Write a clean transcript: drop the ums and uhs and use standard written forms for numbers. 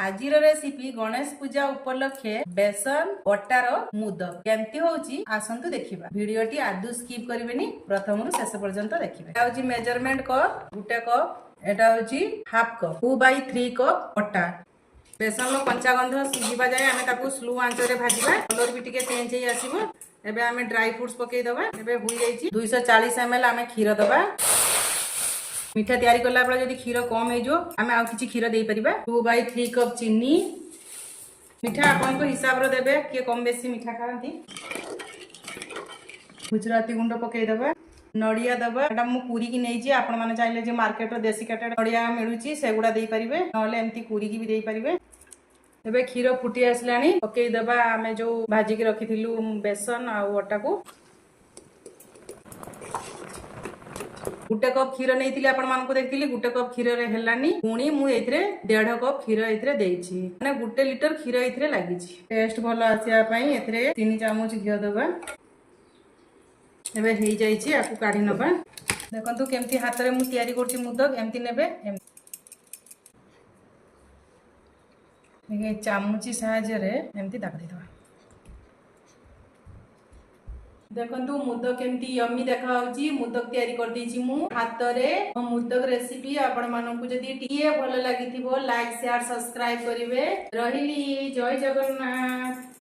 आजिर recipe Ganesh पूजा उपलक्षे बेसन अटार मुदक केमती होउची आसंतु देखिबा। वीडियोटी आदु स्किप करिवेनी, प्रथम रु शेष पर्यंत देखिबे। एटा होची मेजरमेंट कप गुटे कप, एटा होची हाफ कप 2/3 कप अटा। बेसन रो कंचा गंध सुजिबा जाय आमे ताकू स्लो आंच रे भाजिबा। कलर भी टिके चेंज हे आसीबो। एबे आमे ड्राई फ्रूट्स पकेई दबा। एबे हुई जाईची 240 ml आमे खीर दबा। मीठा तैयारी करला बेला जदि क्षीर कम हो जो आमे आउ किछि क्षीर देई परिबा। 2/3 कप चीनी। मीठा आपन को हिसाब रो देबे, के कम बेसी मीठा खांती। गुजराती गुंड पकेई दबा। नड़िया दबा। एटा मु कुरी की नै छी, आपन माने चाहिले जे मार्केट रो देसी कटेड नड़िया मिलुची सेगुडा देई परिबे, नले एम्ति कुरी की भी देई परिबे। एबे क्षीर फुटी आसलानी, पकेई दबा आमे जो भाजी की रखिथिलु बेसन आ अटा को। गुटे कप क्षीर नहीं आपण मानक देखिली, गुटे कप क्षीर रे हेलानी। पुणी मु एथिरे 1.5 कप क्षीर एथिरे देइछि, माने 1 लिटर क्षीर एथिरे लागिछि। टेस्ट भलो आसिया पई एथिरे 3 चामच घियो दबा। एबे हेई जाइछि, आकु काढी नबा। देखंतु केमती हाथ रे मु तयारी करछि मुदक, एमती नेबे। एगे चामची सहाय्य रे एमती दाबि दबा। देखंतु मुदक केमती यम्मी देखा होची। मुदक तयारी कर देछि मु हाथ रे। मुदक रेसिपी आपण मानकु जदी टिए भलो लागिथिबो, लाइक शेयर सब्सक्राइब करिवे। रहिली, जय जगन्नाथ।